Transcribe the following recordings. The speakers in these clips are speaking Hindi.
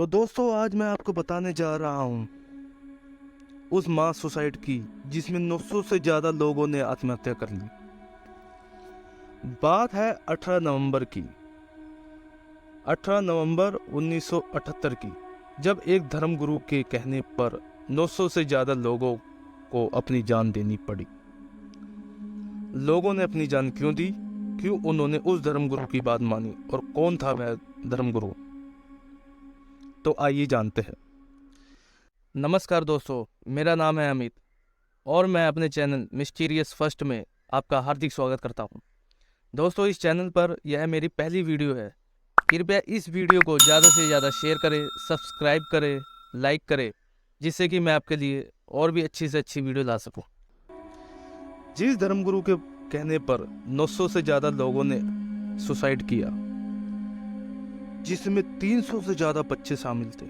तो दोस्तों आज मैं आपको बताने जा रहा हूँ उस मास सुसाइड की जिसमें 900 से ज़्यादा लोगों ने आत्महत्या कर ली। बात है 18 नवंबर की, 18 नवंबर 1978 की, जब एक धर्मगुरु के कहने पर 900 से ज़्यादा लोगों को अपनी जान देनी पड़ी। लोगों ने अपनी जान क्यों दी? क्यों उन्होंने उस धर्मगुरु की बात मानी और कौन था वह धर्मगुरु? तो आइए जानते हैं। नमस्कार दोस्तों, मेरा नाम है अमित और मैं अपने चैनल मिस्टीरियस फर्स्ट में आपका हार्दिक स्वागत करता हूं। दोस्तों, इस चैनल पर यह मेरी पहली वीडियो है। कृपया इस वीडियो को ज़्यादा से ज़्यादा शेयर करें, सब्सक्राइब करें, लाइक करें, जिससे कि मैं आपके लिए और भी अच्छी से अच्छी वीडियो ला सकूं। जिस धर्मगुरु के कहने पर 900 से ज़्यादा लोगों ने सुसाइड किया, जिसमें 300 से ज़्यादा बच्चे शामिल थे,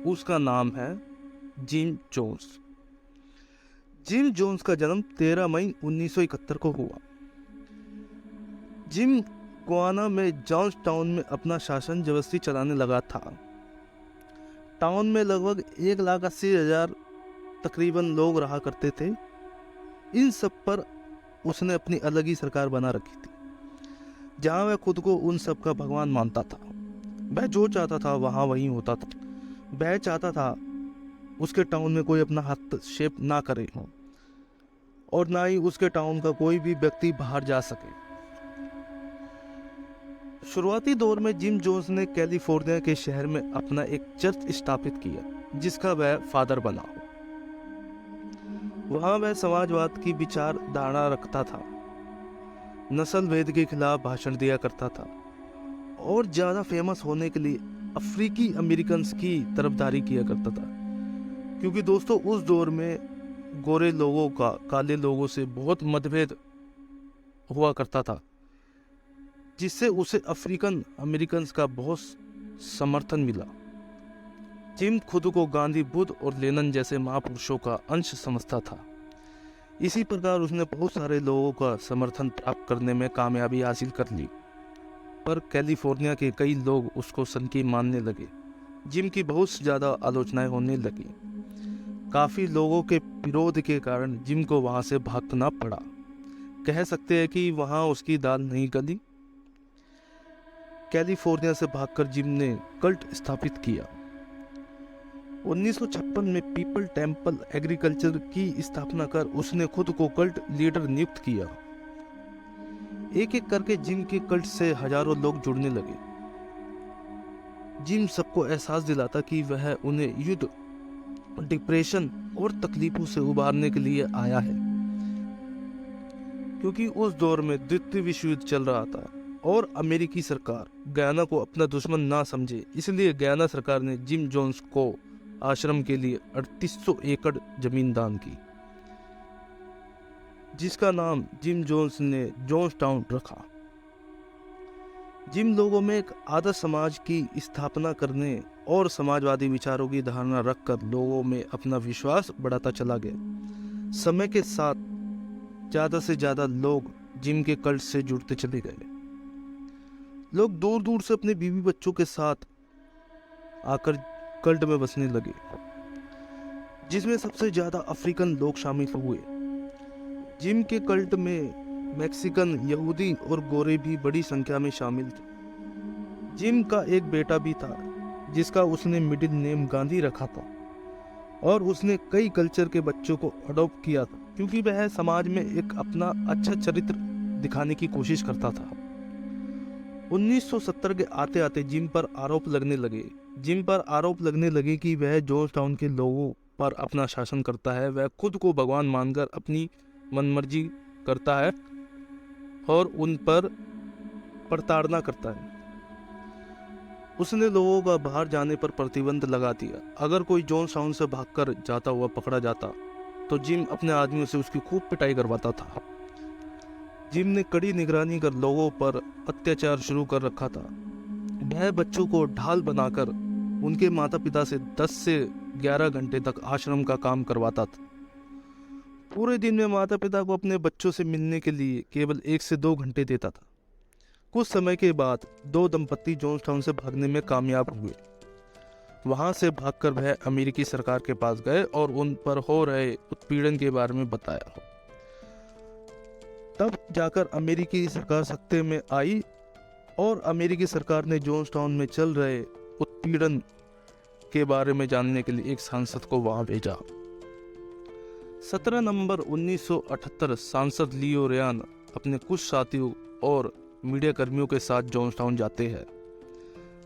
उसका नाम है जिम जोन्स। जिम जोन्स का जन्म 13 मई 1971 को हुआ। जिम गुआना में जॉन्स टाउन में अपना शासन जबरदस्ती चलाने लगा था। टाउन में लगभग 1,80,000 तकरीबन लोग रहा करते थे। इन सब पर उसने अपनी अलग ही सरकार बना रखी थी, जहां वह खुद को उन सब का भगवान मानता था। वह जो चाहता था वहां वहीं होता था। वह चाहता था उसके टाउन में कोई अपना हस्तक्षेप ना करे और ना ही उसके टाउन का कोई भी व्यक्ति बाहर जा सके। शुरुआती दौर में जिम जोन्स ने कैलिफोर्निया के शहर में अपना एक चर्च स्थापित किया, जिसका वह फादर बना। वहां वह समाजवाद की विचारधारा रखता था, नस्ल भेद के खिलाफ भाषण दिया करता था और ज्यादा फेमस होने के लिए अफ्रीकी अमेरिकन की तरफदारी किया करता था। क्योंकि दोस्तों उस दौर में गोरे लोगों का काले लोगों से बहुत मतभेद हुआ करता था, जिससे उसे अफ्रीकन अमेरिकन का बहुत समर्थन मिला। जिम खुद को गांधी, बुद्ध और लेनिन जैसे महापुरुषों का अंश समझता था। इसी प्रकार उसने बहुत सारे लोगों का समर्थन प्राप्त करने में कामयाबी हासिल कर ली, पर कैलिफोर्निया के कई लोग उसको सनकी मानने लगे। जिम की बहुत ज़्यादा आलोचनाएं होने लगी। काफ़ी लोगों के विरोध के कारण जिम को वहाँ से भागना पड़ा। कह सकते हैं कि वहाँ उसकी दाल नहीं गली। कैलिफोर्निया से भागकर जिम ने कल्ट स्थापित किया। 1956 में पीपल टेम्पल एग्रीकल्चर की स्थापना कर उसने खुद को कल्ट लीडर नियुक्त किया। एक एक करके जिम के कल्ट से हजारों लोग जुड़ने लगे। जिम सबको एहसास दिलाता कि वह उन्हें युद्ध, डिप्रेशन और तकलीफों से उबारने के लिए आया है। क्योंकि उस दौर में द्वितीय विश्व युद्ध चल रहा था और अमेरिकी सरकार गयाना को अपना दुश्मन ना समझे, इसलिए गयाना सरकार ने जिम जोन्स को आश्रम के लिए 3800 एकड़ जमीन दान की, जिसका नाम जिम जोन्स ने जोन्स टाउन रखा। जिम लोगों में एक आदर्श समाज की स्थापना करने और समाजवादी विचारों की धारणा रखकर लोगों में अपना विश्वास बढ़ाता चला गया। समय के साथ ज़्यादा से ज़्यादा लोग जिम के कल्ट से जुड़ते चले गए। लोग दूर दूर से अपने बीवी बच्चों के साथ आकर कल्ट में बसने लगे, जिसमें सबसे ज़्यादा अफ्रीकन लोग शामिल हुए। जिम के कल्ट में मैक्सिकन, यहूदी और गोरे भी बड़ी संख्या में शामिल थे। जिम का एक बेटा भी था, जिसका उसने मिडिल नेम गांधी रखा था और उसने कई कल्चर के बच्चों को अडॉप्ट किया था, क्योंकि वह समाज में एक अपना अच्छा चरित्र दिखाने की कोशिश करता था। 1970 के आते आते जिम पर आरोप लगने लगे कि वह जॉर्ज टाउन के लोगों पर अपना शासन करता है। वह खुद को भगवान मानकर अपनी मनमर्जी करता है और उन पर प्रताड़ना करता है। उसने लोगों का बाहर जाने पर प्रतिबंध लगा दिया। अगर कोई जॉन्स टाउन से भागकर जाता हुआ पकड़ा जाता तो जिम अपने आदमियों से उसकी खूब पिटाई करवाता था। जिम ने कड़ी निगरानी कर लोगों पर अत्याचार शुरू कर रखा था। वह बच्चों को ढाल बनाकर उनके माता पिता से 10 से 11 घंटे तक आश्रम का काम करवाता था। पूरे दिन में माता पिता को अपने बच्चों से मिलने के लिए केवल 1 से 2 घंटे देता था। कुछ समय के बाद 2 दंपत्ति जॉन्स टाउन से भागने में कामयाब हुए वहाँ से भागकर वह अमेरिकी सरकार के पास गए और उन पर हो रहे उत्पीड़न के बारे में बताया। तब जाकर अमेरिकी सरकार सत्ते में आई और अमेरिकी सरकार ने जॉन्सटाउन में चल रहे उत्पीड़न के बारे में जानने के लिए एक सांसद को वहां भेजा। 17 नवंबर 1978 सांसद लियो रेयान अपने कुछ साथियों और मीडिया कर्मियों के साथ जॉन्सटाउन जाते हैं,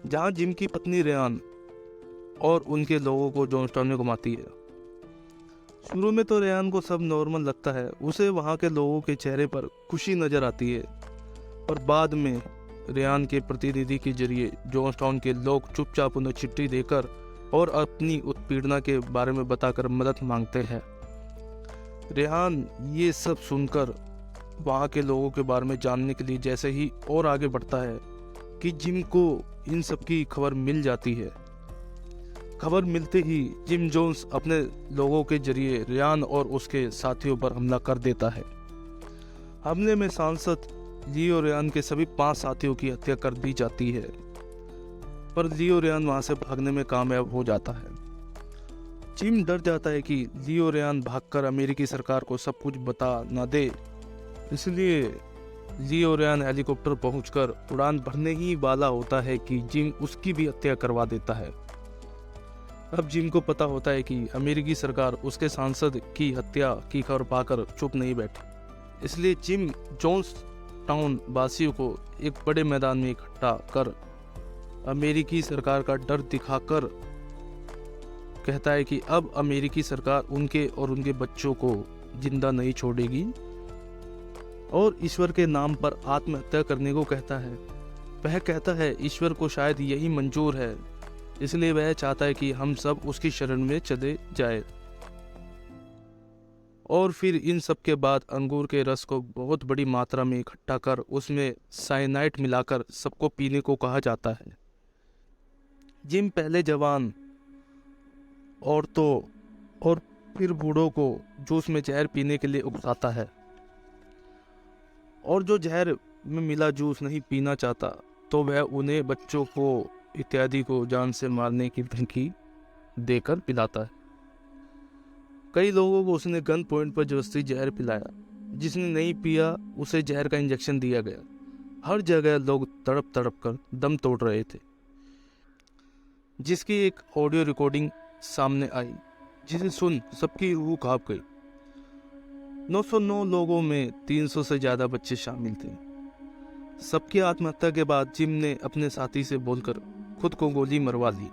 जहां जिम की पत्नी रेयान और उनके लोगों को जॉन्सटाउन में घुमाती है। शुरू में तो रेयान को सब नॉर्मल लगता है, उसे वहां के लोगों के चेहरे पर खुशी नजर आती है, पर बाद में रेयान के प्रतिनिधि के जरिए जॉन्सटाउन के लोग चुपचाप उन्हें चिट्ठी देकर और अपनी उत्पीड़ना के बारे में बताकर मदद मांगते हैं। रेहान ये सब सुनकर वहाँ के लोगों के बारे में जानने के लिए जैसे ही और आगे बढ़ता है कि जिम को इन सब की खबर मिल जाती है। खबर मिलते ही जिम जोन्स अपने लोगों के जरिए रेयान और उसके साथियों पर हमला कर देता है। हमले में सांसद लियो रेयान के सभी 5 साथियों की हत्या कर दी जाती है, पर लियो रेयान वहां से भागने में कामयाब हो जाता है। जिम डर जाता है कि लियो रेयान भागकर अमेरिकी सरकार को सब कुछ बता न दे, इसलिए लियो रेयान हेलीकॉप्टर पहुंचकर उड़ान भरने ही वाला होता है कि जिम उसकी भी हत्या करवा देता है। अब जिम को पता होता है कि अमेरिकी सरकार उसके सांसद की हत्या की खबर पाकर चुप नहीं बैठी, इसलिए जिम जोन्स टाउन वासियों को एक बड़े मैदान में इकट्ठा कर अमेरिकी सरकार का डर दिखाकर कहता है कि अब अमेरिकी सरकार उनके और उनके बच्चों को जिंदा नहीं छोड़ेगी और ईश्वर के नाम पर आत्महत्या करने को कहता है। वह कहता है ईश्वर को शायद यही मंजूर है, इसलिए वह चाहता है कि हम सब उसकी शरण में चले जाए। और फिर इन सब के बाद अंगूर के रस को बहुत बड़ी मात्रा में इकट्ठा कर उसमें साइनाइड मिलाकर सबको पीने को कहा जाता है। जिम पहले जवान औरतों और फिर बूढ़ों को जूस में जहर पीने के लिए उकसाता है, और जो जहर में मिला जूस नहीं पीना चाहता तो वह उन्हें बच्चों को इत्यादि को जान से मारने की धमकी देकर पिलाता है। कई लोगों को उसने गन पॉइंट पर जबरदस्ती जहर पिलाया, जिसने नहीं पिया उसे जहर का इंजेक्शन दिया गया। हर जगह लोग तड़प तड़प कर दम तोड़ रहे थे, जिसकी एक ऑडियो रिकॉर्डिंग सामने आई, जिसे सुन सबकी रूह कांप गई। 909 लोगों में 300 से ज्यादा बच्चे शामिल थे। सबकी आत्महत्या के बाद जिम ने अपने साथी से बोलकर खुद को गोली मरवा ली।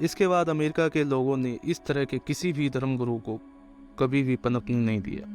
इसके बाद अमेरिका के लोगों ने इस तरह के किसी भी धर्मगुरु को कभी भी पनपने नहीं दिया।